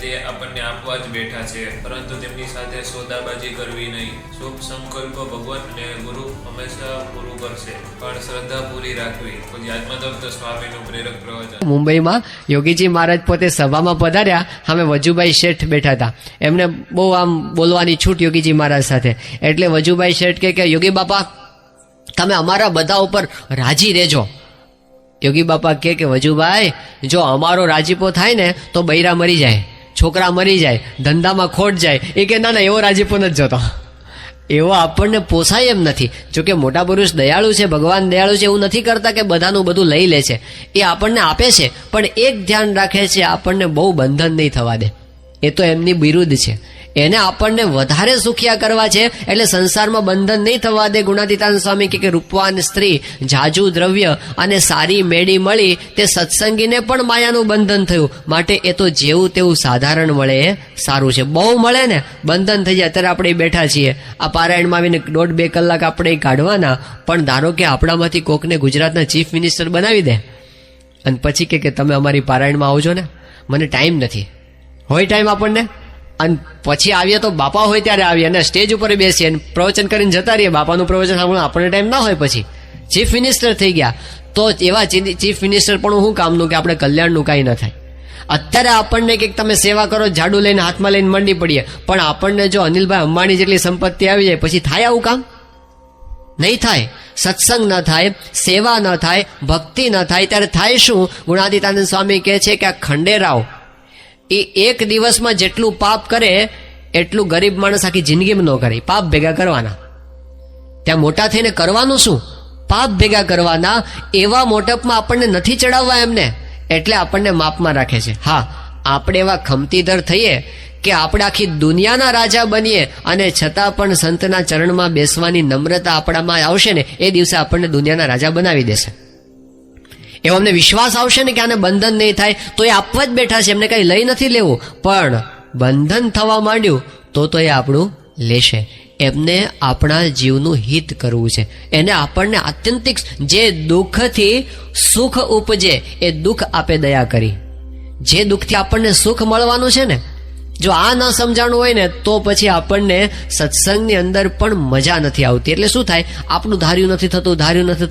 તે આપણને આપવા જ બેઠા છે, પરંતુ તેમની સાથે સોદાબાજી કરવી નહીં. શુભ સંકલ્પ ભગવાન અને ગુરુ હંમેશા પૂરું કરશે, પણ શ્રદ્ધા પૂરી રાખવી. પછી આત્મદત્ત સ્વામીનું પ્રેરક પ્રવચન. મુંબઈમાં યોગીજી મહારાજ પોતે સભામાં પધાર્યા, સામે વજુભાઈ શેઠ બેઠા હતા. એમને બહુ આમ બોલવાની છૂટ યોગીજી મહારાજ સાથે. એટલે વજુભાઈ શેઠ કે યોગી બાપા તમે અમારા બધા ઉપર રાજી રહેજો. યોગી બાપા કે વજુભાઈ જો અમારો રાજીપો થાય ને તો બૈરા મરી જાય, છોકરા મરી જાય, ધંધામાં ખોટ જાય. એ કે ના એવો રાજીપો નથી જોતો, એવો આપણને પોસાય એમ નથી. જોકે મોટા પુરુષ દયાળુ છે, ભગવાન દયાળુ છે, એવું નથી કરતા કે બધાનું બધું લઈ લે છે. એ આપણને આપે છે, પણ એક ધ્યાન રાખે છે, આપણને બહુ બંધન નહીં થવા દે. એ તો એમની વિરુદ્ધ છે. એને આપણને વધારે સુખિયા કરવા છે, એટલે સંસારમાં બંધન નહીં થવા દે. ગુણાતીતાનંદ સ્વામી કે રૂપવાન સ્ત્રી, જાજુ દ્રવ્ય અને સારી મેળી મળી, તે સત્સંગીને પણ માયાનું બંધન થયું. માટે એ તો જેવું તેવું સાધારણ મળે એ સારું છે. બહુ મળે ને બંધન થઈ જાય. અત્યારે આપણે બેઠા છીએ, આ પારાયણમાં આવીને 1.5-2 કલાક આપણે કાઢવાના, પણ ધારો કે આપણામાંથી કોકને ગુજરાતના ચીફ મિનિસ્ટર બનાવી દે અને પછી કે તમે અમારી પારાયણમાં આવજો ને, મને ટાઈમ નથી. હોય ટાઈમ આપણને, અને પછી આવીએ તો બાપા હોય ત્યારે આવીએ અને સ્ટેજ ઉપર બેસીએ અને પ્રવચન કરીને જતા રહીએ. બાપાનું પ્રવચન સાંભળવા આપણને ટાઈમ ના હોય. પછી ચીફ મિનિસ્ટર થઈ ગયા તો એવા ચીફ મિનિસ્ટર પણ શું કામનું કે આપણે કલ્યાણનું કાંઈ ન થાય. અત્યારે આપણને કે તમે સેવા કરો, ઝાડુ લઈને હાથમાં લઈને મંડી પડીએ, પણ આપણને જો અનિલભાઈ અંબાણી જેટલી સંપત્તિ આવી જાય પછી થાય આવું કામ? નહીં થાય. સત્સંગ ન થાય, સેવા ન થાય, ભક્તિ ન થાય, ત્યારે થાય શું? ગુણાતીતાનંદ સ્વામી કહે છે કે આ ખંડેરાવ એ એક દિવસમાં જેટલું પાપ કરે એટલું ગરીબ માણસ આખી જિંદગીમાં ન કરે. પાપ ભેગા કરવાના, ત્યાં મોટા થઈને કરવાનું શું? પાપ ભેગા કરવાના. એવા મોટપમાં આપણને નથી ચડાવવા એમને, એટલે આપણને માપમાં રાખે છે. હા, આપણે એવા ખમતીધર થઈએ કે આપણે આખી દુનિયાના રાજા બનીએ અને છતાં પણ સંતના ચરણમાં બેસવાની નમ્રતા આપણામાં આવશે ને, એ દિવસે આપણને દુનિયાના રાજા બનાવી દેશે. એવો અમને વિશ્વાસ આવશે ને કે આને બંધન નહીં થાય, તો એ આપવા જ બેઠા છે, એમને કંઈ લઈ નથી લેવું. પણ બંધન થવા માંડ્યું તો એ આપણું લેશે. એમને આપણા જીવનું હિત કરવું છે. એને આપણને આત્યંતિક જે દુઃખથી સુખ ઉપજે એ દુઃખ આપે દયા કરી. જે દુઃખથી આપણને સુખ મળવાનું છે ને, જો આ ન સમજાણું હોય ને તો પછી આપણને સત્સંગની અંદર પણ મજા નથી આવતી. એટલે શું થાય? આપણું ધાર્યું નથી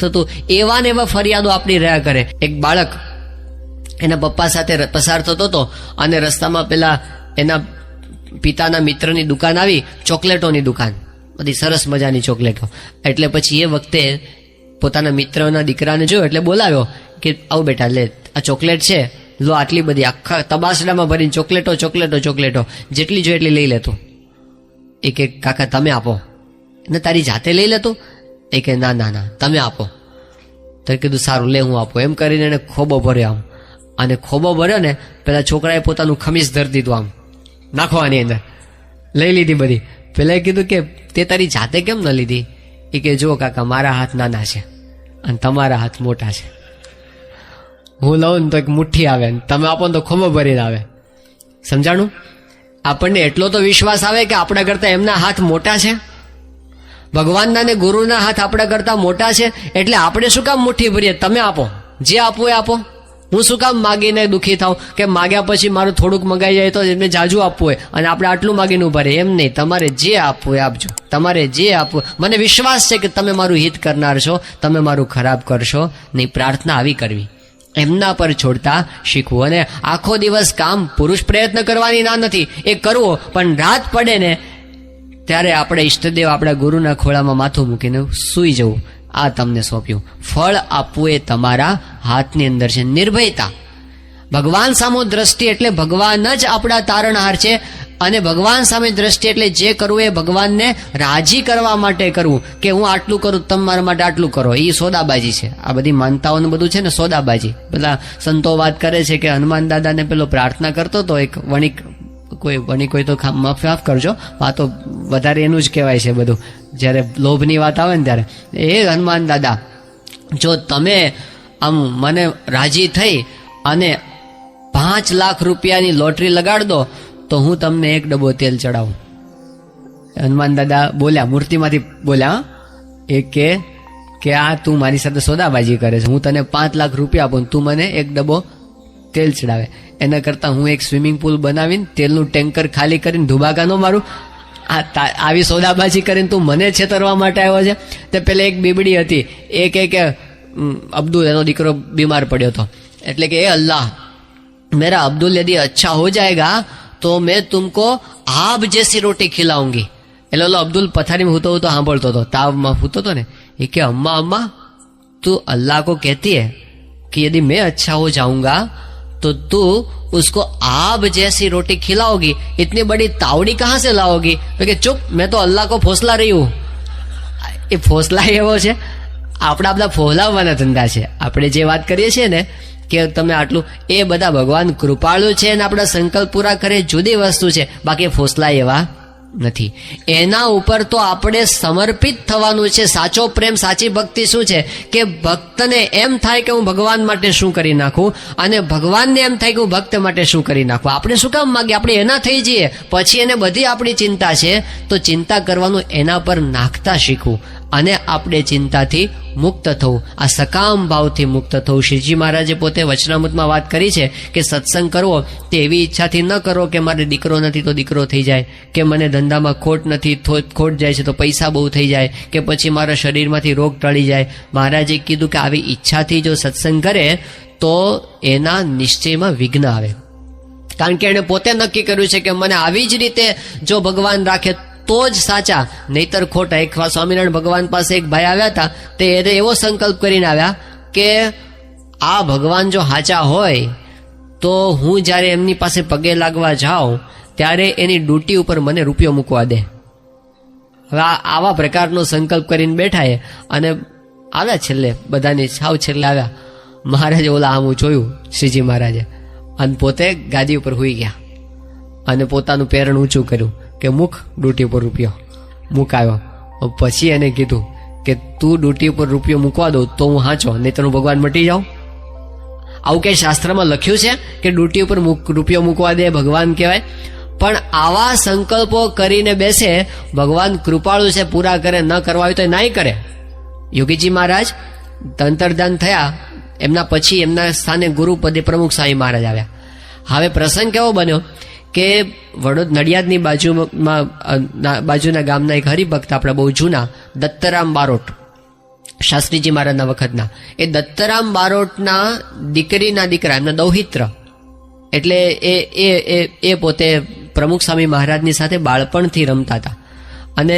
થતું, એવા ને એવા ફરિયાદો આપણી રહ્યા કરે. એક બાળક એના પપ્પા સાથે પસાર થતો હતો અને રસ્તામાં પેલા એના પિતાના મિત્રની દુકાન આવી, ચોકલેટોની દુકાન, બધી સરસ મજાની ચોકલેટો. એટલે પછી એ વખતે પોતાના મિત્રના દીકરાને જોયો એટલે બોલાવ્યો કે આવ બેટા લે, આ ચોકલેટ છે, લો આટલી બધી, આખા તબાસડામાં ભરીને ચોકલેટો જેટલી જોઈએ એટલી લઈ લેતો. એ કે કાકા તમે આપો ને, તારી જાતે લઈ લેતો? એ કે ના તમે આપો. તો કીધું સારું લે હું આપું. એમ કરીને એને ખોબો ભર્યો આમ, અને ખોબો ભર્યો ને પેલા છોકરાએ પોતાનું ખમીસ ધરી દીધું આમ નાખવાની અંદર, લઈ લીધી બધી. પેલા કીધું કે તે તારી જાતે કેમ ન લીધી? એ કે જો કાકા મારા હાથ નાના છે અને તમારા હાથ મોટા છે. હું લઉં ને તો એક મુઠ્ઠી આવે, તમે આપો ને તો ખોબો ભરીને આવે. સમજાણું? આપણને એટલો તો વિશ્વાસ આવે કે આપણા કરતા એમના હાથ મોટા છે, ભગવાનના ને ગુરુના હાથ આપણા કરતા મોટા છે. એટલે આપણે શું કામ મુઠ્ઠી ભરીએ? તમે આપો, જે આપવું એ આપો. હું શું કામ માગીને દુઃખી થાઉં કે માગ્યા પછી મારું થોડુંક મગાઈ જાય તો એમને જાજુ આપવું હોય અને આપણે આટલું માગીને ઉભા રહે? એમ નહીં, તમારે જે આપવું એ આપજો. તમારે જે આપવું, મને વિશ્વાસ છે કે તમે મારું હિત કરનાર છો, તમે મારું ખરાબ કરશો નહીં. પ્રાર્થના આવી કરવી, એમના પર છોડતા શીખવું. અને આખો દિવસ કામ પુરુષ પ્રયત્ન કરવાની ના નથી, એ કરવો, પણ રાત પડે ને ત્યારે આપણે ઈષ્ટદેવ આપણા ગુરુના ખોળામાં માથું મૂકીને સૂઈ જવું. આ તમને સોંપ્યું. ફળ આપવું એ તમારા હાથની અંદર છે. નિર્ભયતા, ભગવાન સામે દ્રષ્ટિ એટલે ભગવાન જ આપણા તારણહાર છે. અને ભગવાન સામે દ્રષ્ટિ એટલે જે કરવું એ ભગવાનને રાજી કરવા માટે કરવું. કે હું આટલું કરું, તમે મારા માટે આટલું કરો. એ સોદાબાજી છે. આ બધી માનતાઓનું બધું છે ને સોદાબાજી. બધા સંતો વાત કરે છે કે હનુમાન દાદાને પેલો પ્રાર્થના કરતો હતો એક વણિક, કોઈ તો માફ કરજો, આ તો વધારે એનું જ કહેવાય છે બધું. જ્યારે લોભની વાત આવે ને ત્યારે, એ હનુમાન દાદા જો તમે આમ મને રાજી થઈ અને 5 લાખ રૂપિયાની લોટરી લગાડ દો તો હું તમને 1 ડબ્બો તેલ ચડાવું. હનુમાન દાદા બોલ્યા, મૂર્તિમાંથી બોલ્યા, એ કે આ તું મારી સાથે સોદાબાજી કરે છે. હું તને 5 લાખ રૂપિયા આપું, તું મને 1 ડબ્બો તેલ ચડાવે. એના કરતાં હું એક સ્વિમિંગ પુલ બનાવીને તેલનું ટેન્કર ખાલી કરીને ધુબાકા ન મારું. આવી સોદાબાજી કરીને તું મને છેતરવા માટે આવ્યો છે. તે પેલા એક બીબડી હતી, એ કે અબ્દુલ, એનો દીકરો બીમાર પડ્યો હતો, એટલે કે એ અલ્લાહ, मेरा अब्दुल यदि अच्छा हो जाएगा तो मैं तुमको आब जैसी रोटी खिलाऊंगी. એટલે ઓલો અબ્દુલ પથારીમાં હૂતો હૂતો સાંભળતો હતો, તાવમાં હૂતો હતો ને. એ કે અમ્મા અમ્મા तू अल्लाह को कहती है कि यदि मैं अच्छा हो जाऊंगा तो तू उसको आब जैसी रोटी खिलाओगी, इतनी बड़ी तावड़ी कहाँ से लाओगी? तो कि चुप, मैं तो अल्लाह को फौसला रही हूँ. એ ફોસલા એવો છે, આપણા બધા ફોલાવવાના ધંધા છે. આપણે જે વાત કરીએ છીએ ને કે તમે આટલું, એ બધા ભગવાન કૃપાળુ છે અને આપણા સંકલ્પ પૂરા કરે જુદી વસ્તુ છે, બાકી ફોસલા એવા નથી. એના ઉપર તો આપણે સમર્પિત થવાનું છે. સાચો પ્રેમ, સાચી ભક્તિ શું છે કે ભક્તને એમ થાય કે હું ભગવાન માટે શું કરી નાખું, અને ભગવાનને એમ થાય કે હું ભક્ત માટે શું કરી નાખું. આપણે શું કામ માગીએ? આપણે એના થઈ જઈએ, પછી એને બધી આપણી ચિંતા છે, તો ચિંતા કરવાનું એના પર નાખતા શીખવું અને આપણે ચિંતાથી મુક્ત થવું, આ સકામ ભાવથી મુક્ત થવું. શ્રીજી મહારાજે પોતે વચનામૃતમાં વાત કરી છે કે સત્સંગ કરવો તે એવી ઈચ્છાથી ન કરો કે મારે દીકરો નથી તો દીકરો થઈ જાય, કે મને ધંધામાં ખોટ નથી, ખોટ જાય છે તો પૈસા બહુ થઈ જાય, કે પછી મારા શરીરમાંથી રોગ ટળી જાય. મહારાજે કીધું કે આવી ઈચ્છાથી જો સત્સંગ કરે તો એના નિશ્ચયમાં વિઘ્ન આવે, કારણ કે એણે પોતે નક્કી કર્યું છે કે મને આવી જ રીતે જો ભગવાન રાખે તો જ સાચા, નહીતર ખોટા. એક સ્વામિનારાયણ ભગવાન પાસે એક ભાઈ આવ્યા હતા, તે એને એવો સંકલ્પ કરીને આવ્યા કે આ ભગવાન જો સાચા હોય તો હું જ્યારે એમની પાસે પગે લાગવા જાઉં ત્યારે એની ડ્યુટી ઉપર મને રૂપિયો મૂકવા દે. હવે આવા પ્રકારનો સંકલ્પ કરીને બેઠા એ, અને આવ્યા છેલ્લે, બધાની સાવ છેલ્લે આવ્યા. મહારાજે ઓલા આમ જોયું, શ્રીજી મહારાજે, અને પોતે ગાદી ઉપર હુઈ ગયા અને પોતાનું પેરણ ઊંચું કર્યું કે મુખ ડ્યુટી ઉપર રૂપિયો મુકાયો. પછી એને કીધું કે તું ડ્યુટી ઉપર રૂપિયો મૂકવા દો તો હું હાચો, નહીં તો હું ભગવાન મટી જાઉં. આવું કઈ શાસ્ત્રમાં લખ્યું છે કે ડ્યુટી ઉપર રૂપિયો મૂકવા દે ભગવાન કહેવાય? પણ આવા સંકલ્પો કરીને બેસે, ભગવાન કૃપાળુ છે, પૂરા કરે. ન કરવા હોય તો નાય કરે. યોગીજી મહારાજ અંતર્ધાન થયા, એમના પછી એમના સ્થાને ગુરુપદે પ્રમુખ સ્વામી મહારાજ આવ્યા. હવે પ્રસંગ કેવો બન્યો કે વડોદ નડિયાદની બાજુના ગામના એક હરિભક્ત, આપણા બહુ જૂના, દત્તરામ બારોટ, શાસ્ત્રીજી મહારાજના વખતના, એ દત્તરામ બારોટના દીકરીના દીકરા, એમના દૌહિત્ર, એટલે એ પોતે પ્રમુખ સ્વામી મહારાજની સાથે બાળપણથી રમતા હતા અને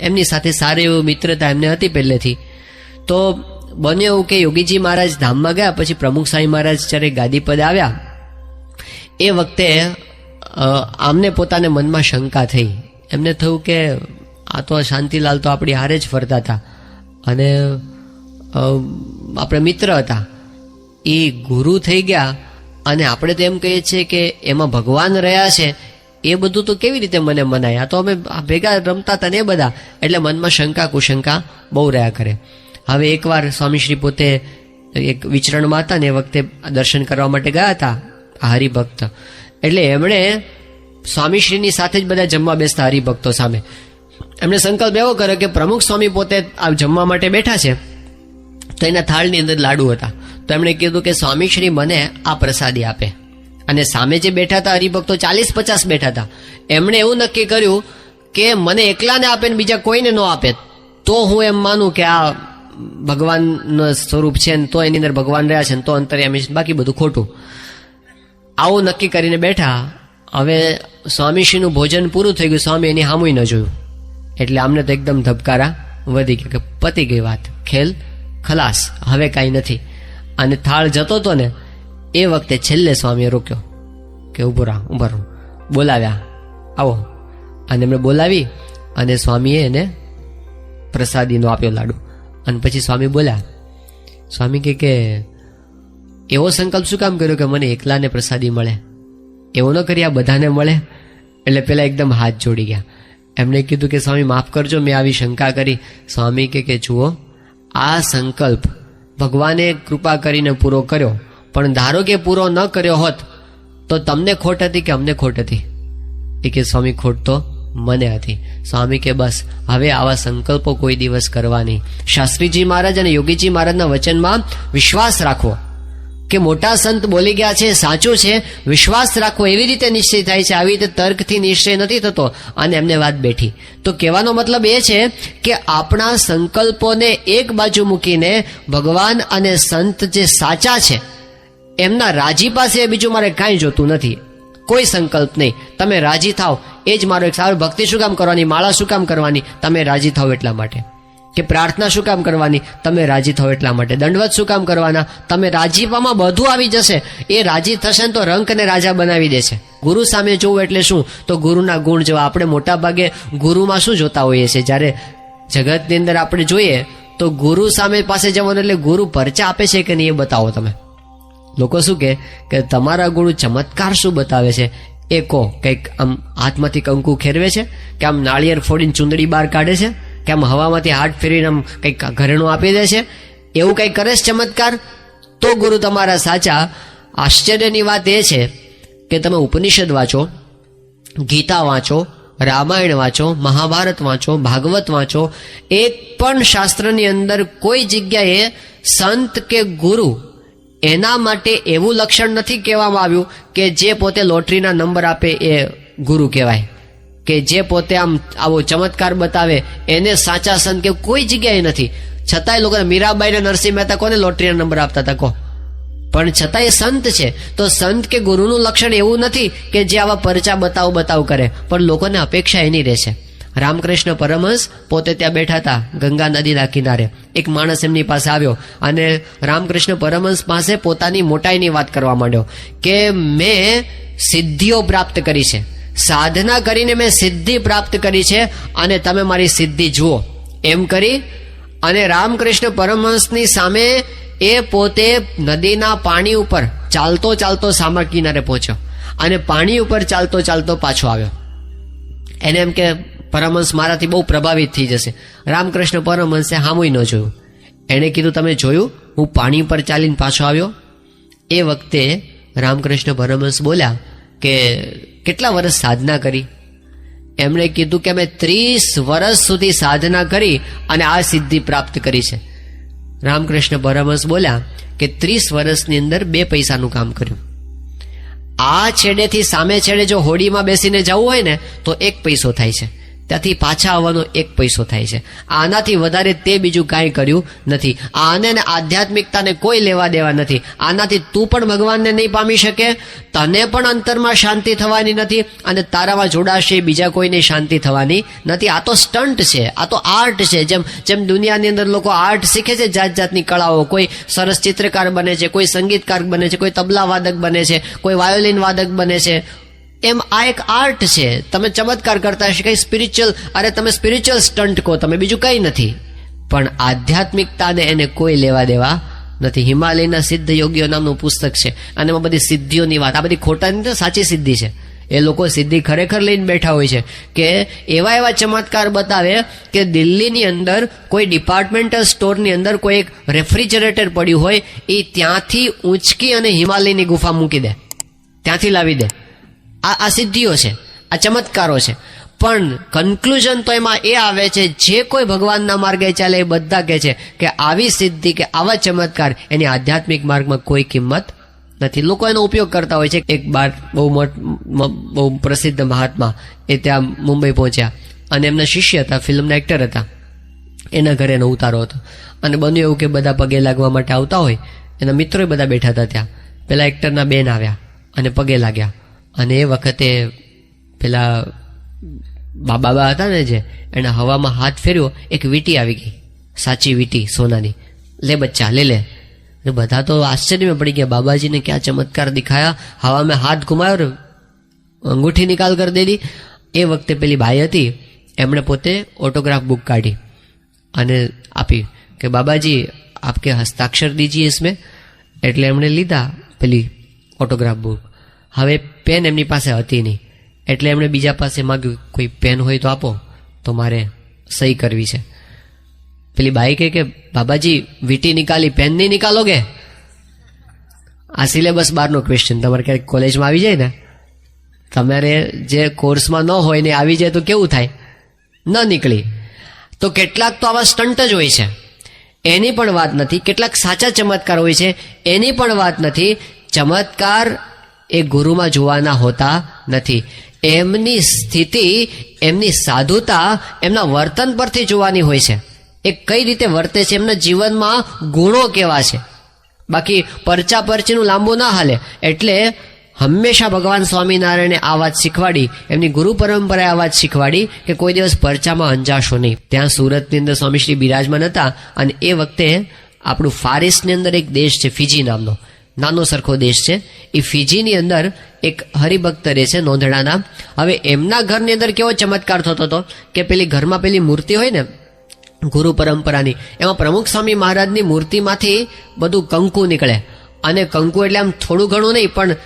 એમની સાથે સારી એવી મિત્રતા એમને હતી પહેલેથી. તો બન્યું એવું કે યોગીજી મહારાજ ધામમાં ગયા પછી પ્રમુખ સ્વામી મહારાજ જ્યારે ગાદી પદે આવ્યા, એ વખતે આમને પોતાને મનમાં શંકા થઈ. એમને થયું કે આ તો શાંતિલાલ તો આપણી હારે જ ફરતા હતા અને આપણે મિત્ર હતા, એ ગુરુ થઈ ગયા અને આપણે તો એમ કહીએ છીએ કે એમાં ભગવાન રહ્યા છે, એ બધું તો કેવી રીતે મને મનાય? આ તો અમે ભેગા રમતા હતા ને એ બધા. એટલે મનમાં શંકા કુશંકા બહુ રહ્યા કરે. હવે એકવાર સ્વામીશ્રી પોતે એક વિચરણમાં હતા ને એ વખતે દર્શન કરવા માટે ગયા હતા આ હરિભક્ત, એટલે એમણે સ્વામીશ્રીની સાથે જ બધા જમવા બેસતા હરિભક્તો સામે. એમણે સંકલ્પ એવો કર્યો કે પ્રમુખ સ્વામી પોતે આ જમવા માટે બેઠા છે, તો એના થાળની અંદર લાડુ હતા. તો એમણે કીધું કે સ્વામીશ્રી મને આ પ્રસાદી આપે. અને સામે જે બેઠા હતા હરિભક્તો 40-50 બેઠા હતા. એમણે એવું નક્કી કર્યું કે મને એકલાને આપે ને બીજા કોઈને ન આપે તો હું એમ માનું કે આ ભગવાનનું સ્વરૂપ છે ને, તો એની અંદર ભગવાન રહ્યા છે ને, તો અંતર્યામી છે, બાકી બધું ખોટું. આવું નક્કી કરીને બેઠા. હવે સ્વામીશ્રીનું ભોજન પૂરું થઈ ગયું, સ્વામી એની સામું ન જોયું, એટલે આમને તો એકદમ ધબકારા વધી ગયા કે પતી ગઈ વાત, ખેલ ખલાસ, હવે કાંઈ નથી. અને થાળ જતો હતો ને એ વખતે છેલ્લે સ્વામીએ રોક્યો કે ઉભો રહો, બોલાવ્યા, આવો. અને એમણે બોલાવી અને સ્વામીએ એને પ્રસાદીનો આપ્યો લાડુ. અને પછી સ્વામી બોલ્યા, સ્વામી કે એવો સંકલ્પ શું કામ કર્યો કે મને એકલાને પ્રસાદી મળે? એવો ન કરી આ બધાને મળે. એટલે પેલા એકદમ હાથ જોડી ગયા. એમણે કીધું કે સ્વામી માફ કરજો, મેં આવી શંકા કરી. સ્વામી કે જુઓ, આ સંકલ્પ ભગવાને કૃપા કરીને પૂરો કર્યો, પણ ધારો કે પૂરો ન કર્યો હોત તો તમને ખોટ હતી કે અમને ખોટ હતી? એ કે સ્વામી ખોટ તો મને હતી. સ્વામી કે બસ હવે આવા સંકલ્પો કોઈ દિવસ કરવા નહીં. શાસ્ત્રીજી મહારાજ અને યોગીજી મહારાજના વચનમાં વિશ્વાસ રાખવો કે મોટા સંત બોલી ગયા છે, સાચું છે, વિશ્વાસ રાખવો એવી રીતે નિશ્ચય થાય છે, આવી રીતે તર્કથી નિશ્ચય નથી થતો. અને એમને વાત બેઠી. તો કહેવાનો મતલબ એ છે કે આપણા સંકલ્પોને એક બાજુ મૂકીને ભગવાન અને સંત જે સાચા છે એમના રાજી પાસે બીજું મારે કાંઈ જોતું નથી. કોઈ સંકલ્પ નહીં, તમે રાજી થાવ એ જ મારો એક સારો. ભક્તિ શું કામ કરવાની, માળા શું કામ કરવાની, તમે રાજી થાવ એટલા માટે. કે પ્રાર્થના શું કામ કરવાની, તમે રાજી થાવ એટલા માટે. દંડવત શું કામ કરવાના, તમે રાજીપામાં બધું આવી જશે. એ રાજી થશે ને તો રંકને રાજા બનાવી દે છે. ગુરુ સામે જોવું એટલે શું, તો ગુરુના ગુણ જોવા. આપણે મોટા ભાગે ગુરુમાં શું જોતા હોઈએ છીએ, જ્યારે જગતની અંદર આપણે જોઈએ તો ગુરુ સામે પાસે જવાનું એટલે ગુરુ પરચા આપે છે કે નહીં એ બતાવો તમે. લોકો શું કે તમારા ગુરુ ચમત્કાર શું બતાવે છે એ કહો. કંઈક આમ હાથમાંથી કંકુ ખેરવે છે, કે આમ નાળિયેર ફોડીને ચૂંદડી બહાર કાઢે છે, કે આમ હવામાંથી હાથ ફેરીને આમ કંઈક ઘરેણું આપી દે છે, એવું કંઈક કરે છે ચમત્કાર, તો ગુરુ તમારા સાચા. આશ્ચર્યની વાત એ છે કે તમે ઉપનિષદ વાંચો, ગીતા વાંચો, રામાયણ વાંચો, મહાભારત વાંચો, ભાગવત વાંચો, એક પણ શાસ્ત્રની અંદર કોઈ જગ્યાએ સંત કે ગુરુ એના માટે એવું લક્ષણ નથી કહેવામાં આવ્યું કે જે પોતે લોટરીના નંબર આપે એ ગુરુ કહેવાય, કે જે પોતે આમ આવો ચમત્કાર બતાવે એને સાચા સંત કે કોઈ જગ્યાએ નથી. છતાંય લોકો મીરાબાઈ ને નરસિંહ મહેતા કોને લોટરીના નંબર આપતા હતા કહો, પણ છતાંય સંત છે. તો સંત કે ગુરુનું લક્ષણ એવું નથી કે જે આવા પરચા બતાવ કરે, પણ લોકોને અપેક્ષા એની રહે છે. રામકૃષ્ણ પરમહંસ પોતે ત્યાં બેઠા હતા ગંગા નદીના કિનારે. એક માણસ એમની પાસે આવ્યો અને રામકૃષ્ણ પરમહંસ પાસે પોતાની મોટાઈની વાત કરવા માંડ્યો કે મેં સિદ્ધિઓ પ્રાપ્ત કરી છે, સાધના કરીને મેં સિદ્ધિ પ્રાપ્ત કરી છે અને તમે મારી સિદ્ધિ જુઓ. એમ કરી અને રામકૃષ્ણ પરમહંસની સામે એ પોતે નદીના પાણી ઉપર ચાલતો સામા કિનારે પહોંચ્યો અને પાણી ઉપર ચાલતો પાછો આવ્યો. એને એમ કે પરમહંસ મારાથી બહુ પ્રભાવિત થઈ જશે. રામકૃષ્ણ પરમહંસે હામુય ન જોયું. એણે કીધું તમે જોયું હું પાણી પર ચાલીને પાછો આવ્યો. એ વખતે રામકૃષ્ણ પરમહંસ બોલ્યા કે કેટલા વર્ષ સાધના કરી? એમણે કીધું કે અમે 30 વર્ષ સુધી સાધના કરી અને આ સિદ્ધિ પ્રાપ્ત કરી છે. રામકૃષ્ણ પરમહંસ બોલ્યા કે 30 વર્ષની અંદર 2 પૈસાનું કામ કર્યું. આ છેડેથી સામે છેડે જો હોડીમાં બેસીને જવું હોય ને તો 1 પૈસો થાય છે, ત્યાંથી પાછા આવવાનો 1 પૈસો થાય છે. આનાથી વધારે તે બીજું કાંઈ કર્યું નથી. આને ને આધ્યાત્મિકતાને કોઈ લેવા દેવા નથી. આનાથી તું પણ ભગવાનને નહીં પામી શકે, તને પણ અંતરમાં શાંતિ થવાની નથી અને તારામાં જોડાશે બીજા કોઈને શાંતિ થવાની નથી. આ તો સ્ટન્ટ છે, આ તો આર્ટ છે. જેમ દુનિયાની અંદર લોકો આર્ટ શીખે છે, જાત જાતની કળાઓ, કોઈ સરસ ચિત્રકાર બને છે, કોઈ સંગીતકાર બને છે, કોઈ તબલા વાદક બને છે, કોઈ વાયોલિન વાદક બને છે, એમ આ એક આર્ટ છે. તમે ચમત્કાર કરતા હશે, કઈ સ્પિરિચ્યુઅલ, અરે તમે સ્પિરિચ્યુઅલ સ્ટન્ટ કહો, તમે બીજું કંઈ નથી. પણ આધ્યાત્મિકતાને એને કોઈ લેવા દેવા નથી. હિમાલયના સિદ્ધ યોગીઓ નામનું પુસ્તક છે અને એમાં બધી સિદ્ધિઓની વાત, આ બધી ખોટા નથી, સાચી સિદ્ધિ છે. એ લોકો સિદ્ધિ ખરેખર લઈને બેઠા હોય છે કે એવા ચમત્કાર બતાવે કે દિલ્હીની અંદર કોઈ ડિપાર્ટમેન્ટલ સ્ટોરની અંદર કોઈ એક રેફ્રિજરેટર પડ્યું હોય એ ત્યાંથી ઊંચકી અને હિમાલયની ગુફા મૂકી દે, ત્યાંથી લાવી દે. આ સિદ્ધિઓ છે, આ ચમત્કારો છે. પણ કન્ક્લુઝન તો એમાં એ આવે છે, જે કોઈ ભગવાનના માર્ગે ચાલે એ બધા કહે છે કે આવી સિદ્ધિ કે આવા ચમત્કાર એની આધ્યાત્મિક માર્ગમાં કોઈ કિંમત નથી. લોકો એનો ઉપયોગ કરતા હોય છે. એક બાર બહુ પ્રસિદ્ધ મહાત્મા એ ત્યાં મુંબઈ પહોંચ્યા અને એમના શિષ્ય હતા, ફિલ્મના એક્ટર હતા. એના ઘરે એનો ઉતારો હતો અને બન્યું એવું કે બધા પગે લાગવા માટે આવતા હોય, એના મિત્રો બધા બેઠા હતા ત્યાં. પેલા એક્ટરના બેન આવ્યા અને પગે લાગ્યા અને એ વખતે પેલા બાબા હતા ને જે, એને હવામાં હાથ ફેર્યો, એક વીંટી આવી ગઈ, સાચી વીંટી સોનાની. લે બચ્ચા લે. બધા તો આશ્ચર્યમાં પડી ગયા, બાબાજીને ક્યાં ચમત્કાર દિખાયા, હવા મેં હાથ ઘુમાયો, અંગૂઠી નિકાલ કરી દેલી. એ વખતે પેલી ભાઈ હતી, એમણે પોતે ઓટોગ્રાફ બુક કાઢી અને આપી કે બાબાજી આપકે હસ્તાક્ષર દીજીએ इसमें. એટલે એમણે લીધા પેલી ઓટોગ્રાફ બુક. હવે પેન એમની પાસે હતી નહીં એટલે એમણે બીજા પાસે માગ્યું, કોઈ પેન હોય તો આપો, તો મારે સહી કરવી છે. પેલી બાઈ કહે કે બાબાજી વીંટી નિકાલી, પેન નહીં નિકાલોગે? આ સિલેબસ બહારનો ક્વેશ્ચન. તમારે ક્યારેક કોલેજમાં આવી જાય ને, તમારે જે કોર્સમાં ન હોય ને આવી જાય તો કેવું થાય? ન નીકળી. તો કેટલાક તો આવા સ્ટન્ટ જ હોય છે. એની પણ વાત નથી, કેટલાક સાચા ચમત્કાર હોય છે એની પણ વાત નથી. ચમત્કાર એ ગુરુમાં જોવાના હોતા નથી, એમની સ્થિતિ, એમની સાધુતા એમના વર્તન પરથી જોવાની હોય છે. એ કઈ રીતે વર્તે છે, એમના જીવનમાં ગુણો કેવા છે. બાકી પરચા પરચીનું લાંબુ ના હાલે. એટલે હંમેશા ભગવાન સ્વામિનારાયણે આ વાત શીખવાડી, એમની ગુરુ પરંપરાએ આ વાત શીખવાડી કે કોઈ દિવસ પરચામાં અંજાશો નહીં. ત્યાં સુરતની અંદર સ્વામીશ્રી બિરાજમાન હતા અને એ વખતે આપણું ફારિસની અંદર એક દેશ છે ફિજી નામનો, નાનો સરખો દેશ છે. એ ફિજીની અંદર એક હરિભક્ત રહે છે નોંધડાના. હવે એમના ઘરની અંદર કેવો ચમત્કાર થતો હતો કે પેલી ઘરમાં પેલી મૂર્તિ હોય ને ગુરુ પરંપરાની, એમાં પ્રમુખ સ્વામી મહારાજની મૂર્તિમાંથી બધું કંકુ નીકળે. અને કંકુ એટલે આમ થોડું ઘણું નહીં, પણ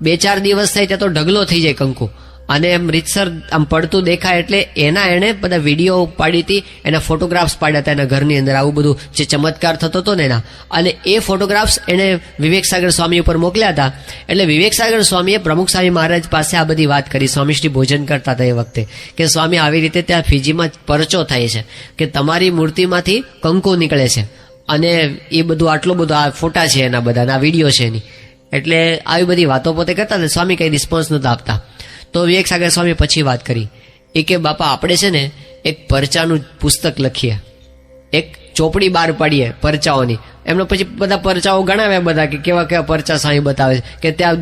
2-4 દિવસ થાય ત્યાં તો ઢગલો થઈ જાય કંકુ. અને એમ રીતસર આમ પડતું દેખાય. એટલે એણે બધા વિડીયો પાડી હતી, એના ફોટોગ્રાફ્સ પાડ્યા હતા એના ઘરની અંદર, આવું બધું જે ચમત્કાર થતો હતો ને એના. અને એ ફોટોગ્રાફ્સ એણે વિવેક સાગર સ્વામી ઉપર મોકલ્યા હતા. એટલે વિવેક સાગર સ્વામીએ પ્રમુખ સ્વામી મહારાજ પાસે આ બધી વાત કરી. સ્વામીશ્રી ભોજન કરતા હતા એ વખતે કે સ્વામી આવી રીતે ત્યાં ફિજીમાં પરચો થાય છે કે તમારી મૂર્તિમાંથી કંકુ નીકળે છે, અને એ બધું આટલો બધો આ ફોટા છે એના બધા, આ વિડીયો છે એની. એટલે આવી બધી વાતો પોતે કરતા હતા. સ્વામી કંઈ રિસ્પોન્સ નહોતા આપતા. તો વિવેક સાગર સ્વામી પછી વાત કરી એ કે બાપા આપણે છે ને એક પરચાનું પુસ્તક લખીએ, એક ચોપડી બહાર પાડીએ પરચાઓની. એમનો પછી બધા પરચાઓ ગણાવ્યા બધા કે કેવા કેવા પરચા સ્વામી બતાવે છે. કે ત્યાં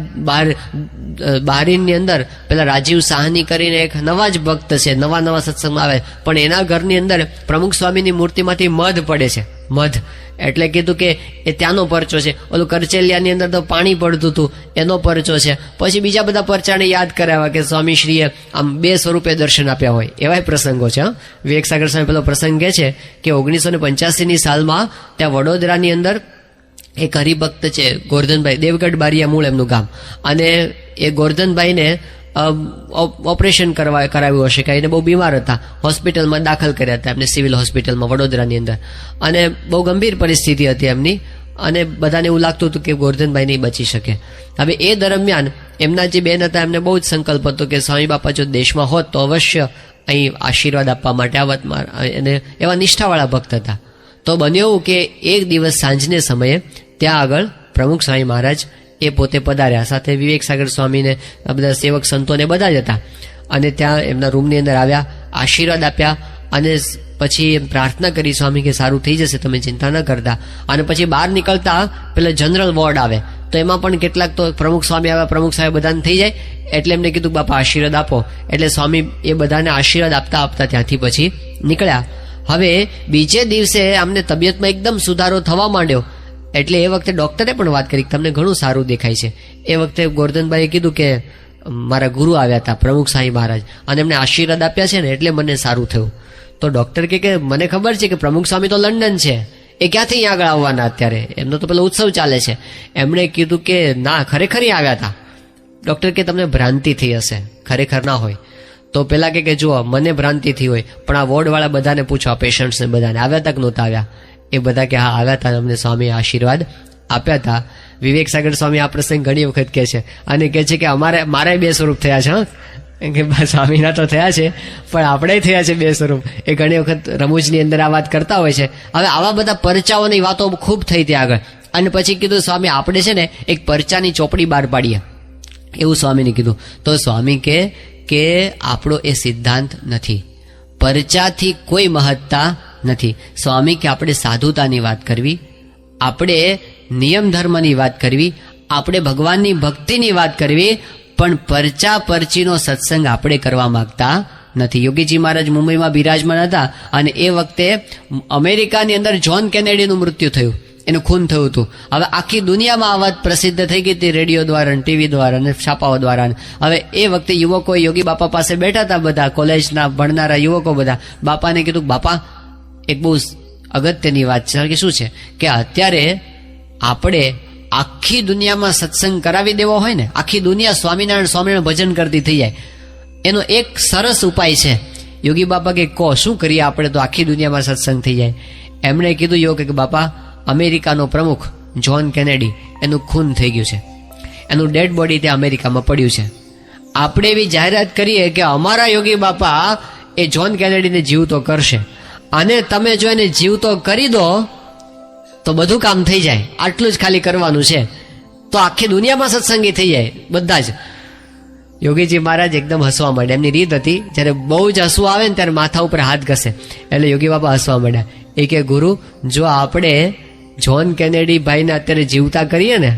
બહારીની અંદર પેલા રાજીવ સાહની કરીને એક નવા જ ભક્ત છે, નવા સત્સંગમાં આવે, પણ એના ઘરની અંદર પ્રમુખ સ્વામીની મૂર્તિમાંથી મધ પડે છે, મધ. એટલે કીધું કે એ ત્યાંનો પરચો છે. ઓલું કરચેલિયાની અંદર તો પાણી પડતું હતું એનો પરચો છે. પછી બીજા બધા પરચાને યાદ કરાવ્યા કે સ્વામીશ્રીએ આમ 2 સ્વરૂપે દર્શન આપ્યા હોય, એવાય પ્રસંગો છે. વિવેક સાગર સ્વામી પેલો પ્રસંગ કહે છે કે 1985ની સાલમાં ત્યાં વડોદરાની અંદર એક હરિભક્ત છે ગોરધનભાઈ, દેવગઢ બારિયા મૂળ એમનું ગામ. અને એ ગોરધનભાઈને ઓપરેશન કરાવ્યું હશે કે એને બહુ બીમાર હતા, હોસ્પિટલમાં દાખલ કર્યા હતા એમને, સિવિલ હોસ્પિટલમાં વડોદરાની અંદર. અને બહુ ગંભીર પરિસ્થિતિ હતી એમની, અને બધાને એવું લાગતું હતું કે ગોરધનભાઈ નહીં બચી શકે. હવે એ દરમિયાન એમના જે બેન હતા એમને બહુ જ સંકલ્પ હતો કે સ્વામી બાપા જો દેશમાં હોત તો અવશ્ય અહીં આશીર્વાદ આપવા માટે આવતમાં. અને એવા નિષ્ઠાવાળા ભક્ત હતા. તો બન્યું એવું કે એક દિવસ સાંજને સમયે ત્યાં આગળ પ્રમુખ સ્વામી મહારાજ એ પોતે પધાર્યા, સાથે વિવેક સાગર સ્વામીને બધા સેવક સંતોને બધા જ હતા. અને ત્યાં એમના રૂમની અંદર આવ્યા, આશીર્વાદ આપ્યા, અને પછી એમ પ્રાર્થના કરી સ્વામી કે સારું થઈ જશે, તમે ચિંતા ન કરતા. અને પછી બહાર નીકળતા પેલા જનરલ વોર્ડ આવે, તો એમાં પણ કેટલાક તો પ્રમુખ સ્વામી આવ્યા, પ્રમુખ સાહેબ બધાને થઈ જાય. એટલે એમને કીધું બાપા આશીર્વાદ આપો. એટલે સ્વામી એ બધાને આશીર્વાદ આપતા આપતા ત્યાંથી પછી નીકળ્યા. હવે બીજે દિવસે અમને તબિયતમાં એકદમ સુધારો થવા માંડ્યો. એટલે એ વખતે ડૉક્ટરે પણ વાત કરી કે તમને ઘણું સારું દેખાય છે. એ વખતે ગોરધનભાઈએ કીધું કે મારા ગુરુ આવ્યા હતા પ્રમુખ સ્વામી મહારાજ, અને એમને આશીર્વાદ આપ્યા છે ને એટલે મને સારું થયું. તો ડૉક્ટર કે મને ખબર છે કે પ્રમુખ સ્વામી તો લંડન છે, એ ક્યાંથી અહીંયા આગળ આવવાના અત્યારે, એમનો તો પેલો ઉત્સવ ચાલે છે. એમણે કીધું કે ના, ખરેખર આવ્યા હતા. ડૉક્ટર કે તમને ભ્રાંતિ થઈ હશે, ખરેખર ના હોય. તો પેલા કે જુઓ મને ભ્રાંતિ થઈ હોય, પણ આ વોર્ડવાળા બધાને પૂછો, આ પેશન્ટ્સને બધાને આવ્યા તક નહોતા આવ્યા. એ બધા કે હા આવ્યા હતા, અમને સ્વામી આશીર્વાદ આપ્યા હતા. વિવેક સાગર સ્વામી આ પ્રસંગ ઘણી વખત કહે છે, અને કહે છે કે મારે 2 સ્વરૂપ થયા છે. કે સ્વામીના તો થયા છે, પણ આપણે થયા છે 2 સ્વરૂપ. એ ઘણી વખત રમૂજની અંદર આ વાત કરતા હોય છે. હવે આવા બધા પરચાઓની વાતો ખૂબ થઈ ત્યાં આગળ. અને પછી કીધું સ્વામી આપણે છે ને એક પરચાની ચોપડી બહાર પાડીએ, એવું સ્વામીને કીધું. તો સ્વામી કે આપણો એ સિદ્ધાંત નથી, પરચાથી કોઈ મહત્તા નથી. સ્વામી કે આપણે સાધુતાની વાત કરવી, આપણે નિયમ ધર્મની વાત કરવી, આપણે ભગવાનની ભક્તિની વાત કરવી, પણ પરચા પરચીનો સત્સંગ આપણે કરવા માંગતા નથી. યોગીજી મહારાજ મુંબઈમાં બિરાજમાન હતા, અને એ વખતે અમેરિકાની અંદર જ્હોન કેનેડીનું મૃત્યુ થયું, એનું ખૂન થયું હતું. હવે આખી દુનિયામાં આ વાત પ્રસિદ્ધ થઈ ગઈ હતી, રેડિયો દ્વારા, ટીવી દ્વારા અને છાપાઓ દ્વારા. હવે એ વખતે યુવકો યોગી બાપા પાસે બેઠા હતા, બધા કોલેજના ભણનારા યુવકો બધા. બાપાને કીધું બાપા એક બહુ અગત્યની વાત છે. કે શું છે કે અત્યારે આપણે આખી દુનિયામાં સત્સંગ કરાવી દેવો હોય ને, આખી દુનિયા સ્વામિનારાયણ ભજન કરતી થઈ જાય, એનો એક સરસ ઉપાય છે. યોગી બાપા કે કહો શું કરીએ આપણે તો આખી દુનિયામાં સત્સંગ થઈ જાય. એમણે કીધું યોગ કે બાપા અમેરિકાનો પ્રમુખ જ્હોન કેનેડી એનું ખૂન થઈ ગયું છે, એનું ડેડ બોડી ત્યાં અમેરિકામાં પડ્યું છે. આપણે એવી જાહેરાત કરીએ કે અમારા યોગી બાપા એ જ્હોન કેનેડીને જીવતો કરશે, અને તમે જો એને જીવતો કરી દો તો બધું કામ થઈ જાય, આટલું જ ખાલી કરવાનું છે, તો આખી દુનિયામાં સત્સંગી થઈ જાય બધા જ. યોગીજી મહારાજ એકદમ હસવા માંડ્યા. એમની રીત હતી, જ્યારે બહુ જ હસવું આવે ને ત્યારે માથા ઉપર હાથ ઘસે, એટલે યોગી બાપા હસવા માંડ્યા. એ કે ગુરુ, જો આપણે જ્હોન કેનેડી ભાઈને અત્યારે જીવતા કરીએ ને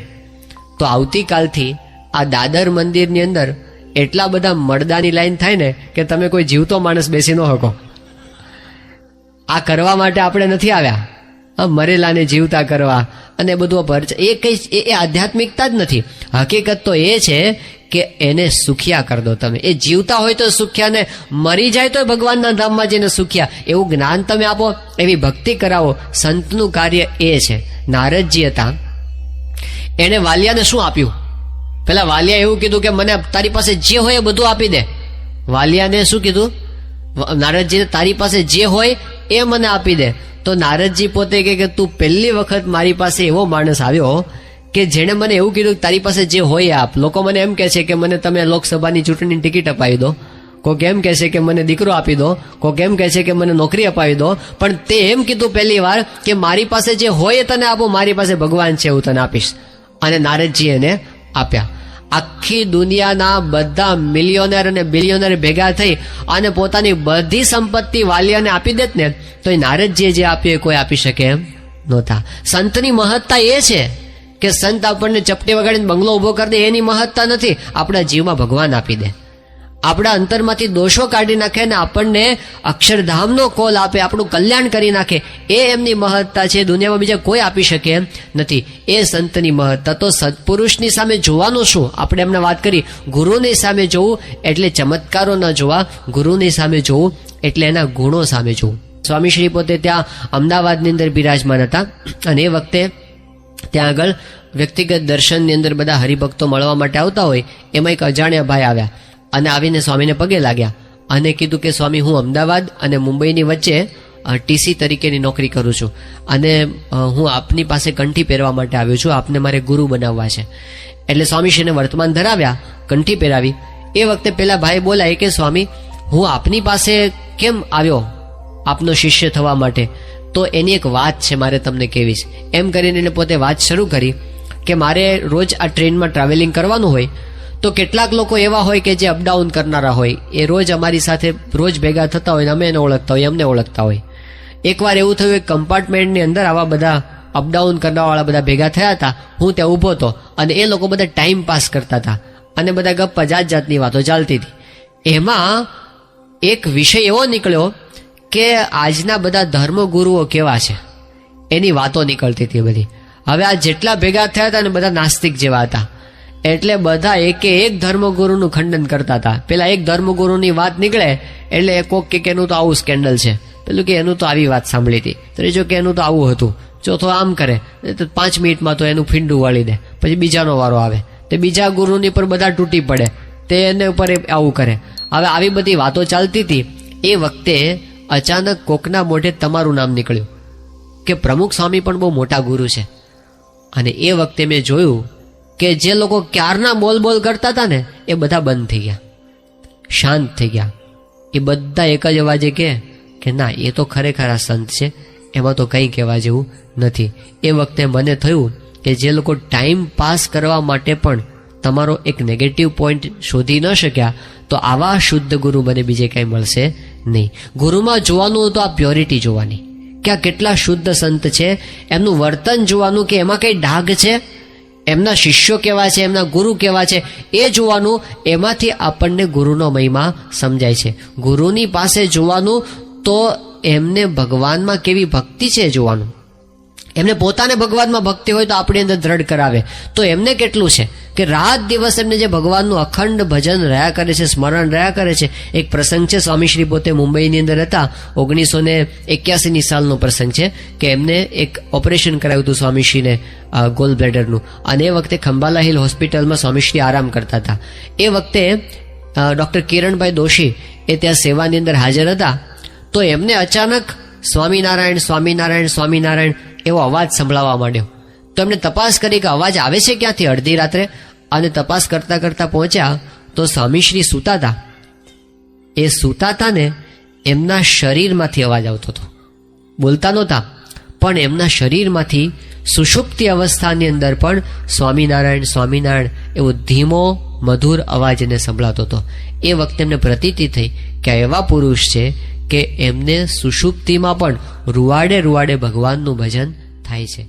તો આવતીકાલથી આ દાદર મંદિરની અંદર એટલા બધા મળદાની લાઈન થાય ને કે તમે કોઈ જીવતો માણસ બેસી ન શકો. આ કરવા માટે આપણે નથી આવ્યા, મરેલાને જીવતા કરવા અને બધું એ કઈ એ આધ્યાત્મિકતા જ નથી. હકીકત તો એ છે કે એને સુખિયા કરી દો તમે. એ જીવતા હોય તો સુખ્યા ને મરી જાય તો ભગવાનના ધામમાં જઈને સુખ્યા. એવું જ્ઞાન તમે આપો, એવી ભક્તિ કરાવો. સંતનું કાર્ય એ છે. નારદજી હતા, એને વાલિયાને શું આપ્યું? પેલા વાલિયા એવું કીધું કે મને તારી પાસે જે હોય એ બધું આપી દે. વાલિયાને શું કીધું? નારદજીને તારી પાસે જે હોય એ મને આપી દે. તો નારદજી પોતે કે તું પહેલી વખત મારી પાસે એવો માણસ આવ્યો કે જેણે મને એવું કીધું કે તારી પાસે જે હોય આપ. લોકો મને એમ કહે છે કે મને તમે લોકસભાની ચૂંટણીની ટિકિટ અપાવી દો, કોઈક એમ કહે છે કે મને દીકરો આપી દો, કોઈક એમ કહે છે કે મને નોકરી અપાવી દો, પણ તે એમ કીધું પહેલી વાર કે મારી પાસે જે હોય એ તને આપો, મારી પાસે ભગવાન છે એવું તને આપીશ. અને નારદજી એને આપ્યા. આખી દુનિયાના બધા મિલિયોનર અને બિલિયોનર ભેગા થઈ અને પોતાની બધી સંપત્તિ વાલિયાને આપી દેત ને તો એ નારદજીએ જે આપ્યું એ કોઈ આપી શકે એમ નહોતા. સંતની મહત્તા એ છે કે સંત આપણને ચપટી વગાડીને બંગલો ઉભો કરી દે એની મહત્તા નથી. આપણા જીવમાં ભગવાન આપી દે, આપણા અંતરમાંથી દોષો કાઢી નાખે ને આપણને અક્ષરધામનો કોલ આપે, આપણું કલ્યાણ કરી નાખે, એ એમની મહત્તા છે. દુનિયામાં બીજા કોઈ આપી શકે એમ નથી. એ સંતની મહત્તા. તો સત્પુરુષની સામે જોવાનું શું? આપણે એમને વાત કરી, ગુરુની સામે જોવું એટલે ચમત્કારો ન જોવા, ગુરુની સામે જોવું એટલે એના ગુણો સામે જોવું. સ્વામીશ્રી પોતે ત્યાં અમદાવાદની અંદર બિરાજમાન હતા અને એ વખતે ત્યાં આગળ વ્યક્તિગત દર્શનની અંદર બધા હરિભક્તો મળવા માટે આવતા હોય, એમાં એક અજાણ્યા ભાઈ આવ્યા અને આવીને સ્વામીને પગે લાગ્યા અને કીધું કે સ્વામી, હું અમદાવાદ અને મુંબઈની વચ્ચે ટીસી તરીકેની નોકરી કરું છું અને હું આપની પાસે કંઠી પહેરવા માટે આવ્યો છું, આપને મારે ગુરુ બનાવવા છે. એટલે સ્વામીશ્રીને વર્તમાન ધરાવ્યા, કંઠી પહેરાવી. એ વખતે પેલા ભાઈ બોલાય કે સ્વામી, હું આપની પાસે કેમ આવ્યો આપનો શિષ્ય થવા માટે? તો એની એક વાત છે, મારે તમને કહેવીશ. એમ કરીને એને પોતે વાત શરૂ કરી કે મારે રોજ આ ટ્રેનમાં ટ્રાવેલિંગ કરવાનું હોય તો કેટલાક લોકો એવા હોય કે જે અપડાઉન કરનારા હોય, એ રોજ અમારી સાથે રોજ ભેગા થતા હોય, અમે એને ઓળખતા હોય, અમને ઓળખતા હોય. એકવાર એવું થયું, એક કમ્પાર્ટમેન્ટની અંદર આવા બધા અપડાઉન કરવાવાળા બધા ભેગા થયા હતા. હું ત્યાં ઊભો હતો અને એ લોકો બધા ટાઈમ પાસ કરતા હતા અને બધા ગપ્પા જાત જાતની વાતો ચાલતી હતી. એમાં એક વિષય એવો નીકળ્યો કે આજના બધા ધર્મગુરુઓ કેવા છે એની વાતો નીકળતી હતી બધી. હવે આ જેટલા ભેગા થયા હતા ને બધા નાસ્તિક જેવા હતા, એટલે બધા એકે એક ધર્મગુરુનું ખંડન કરતા હતા. પેલા એક ધર્મગુરુની વાત નીકળે એટલે કોક કે એનું તો આવું સ્કેન્ડલ છે, પેલું કે એનું તો આવી વાત સાંભળી હતી, ત્રીજો કે એનું તો આવું હતું, ચોથો આમ કરે તો 5 મિનિટમાં તો એનું ફીંડું વાળી દે. પછી બીજાનો વારો આવે તે બીજા ગુરુની પર બધા તૂટી પડે, તે એને ઉપર આવું કરે. હવે આવી બધી વાતો ચાલતી હતી. એ વખતે અચાનક કોકના મોઢે તમારું નામ નીકળ્યું કે પ્રમુખ સ્વામી પણ બહુ મોટા ગુરુ છે. અને એ વખતે મેં જોયું કે જે લોકો ક્યારના બોલ કરતા હતા ને એ બધા બંધ થઈ ગયા, શાંત થઈ ગયા. એ બધા એક જ અવાજે કે ના, એ તો ખરેખર આ સંત છે, એમાં તો કંઈ કહેવા જેવું નથી. એ વખતે મને થયું કે જે લોકો ટાઈમ પાસ કરવા માટે પણ તમારો એક નેગેટિવ પોઈન્ટ શોધી ન શક્યા, તો આવા શુદ્ધ ગુરુ મને બીજે કાંઈ મળશે નહીં. ગુરુમાં જોવાનું તો આ પ્યોરિટી જોવાની કે આ કેટલા શુદ્ધ સંત છે, એમનું વર્તન જોવાનું કે એમાં કંઈ ડાઘ છે, એમના શિષ્યો કેવા છે, એમના ગુરુ કેવા છે એ જોવાનું. એમાંથી આપણને ગુરુનો મહિમા સમજાય છે. ગુરુની પાસે જોવાનું તો એમને ભગવાનમાં કેવી ભક્તિ છે જોવાનું. એમને પોતાને ભગવાનમાં ભક્તિ હોય તો આપણી અંદર દ્રઢ કરાવે. તો એમને કેટલું છે કે રાત દિવસ એમને જે ભગવાનનું અખંડ ભજન રહ્યા કરે છે, સ્મરણ રહ્યા કરે છે. એક પ્રસંગ છે, સ્વામીશ્રી પોતે મુંબઈની અંદર હતા, 1981 સાલનો પ્રસંગ છે કે એમને એક ઓપરેશન કરાવ્યું હતું સ્વામીશ્રીને ગોલ બ્લેડરનું. અને એ વખતે ખંભાલા હિલ હોસ્પિટલમાં સ્વામીશ્રી આરામ કરતા હતા. એ વખતે ડૉક્ટર કિરણભાઈ દોશી એ ત્યાં સેવાની અંદર હાજર હતા. તો એમને અચાનક સ્વામિનારાયણ સ્વામિનારાયણ સ્વામિનારાયણ એવો અવાજ સંભળાવવા માંડ્યો. તો એમને તપાસ કરી કે અવાજ આવે છે ક્યાંથી અડધી રાત્રે, અને તપાસ કરતા કરતા પહોંચ્યા તો સ્વામીશ્રી સૂતા હતા. એ સૂતા હતા ને એમના શરીરમાંથી અવાજ આવતો હતો, બોલતા નહોતા પણ એમના શરીરમાંથી સુષુપ્તિ અવસ્થાની અંદર પણ સ્વામિનારાયણ સ્વામિનારાયણ એવો ધીમો મધુર અવાજ એને સંભળાતો હતો. એ વખતે એમને પ્રતીતિ થઈ કે એવા પુરુષ છે કે એમને સુષુપ્તિમાં પણ રૂવાડે રૂવાડે ભગવાનનું ભજન થાય છે.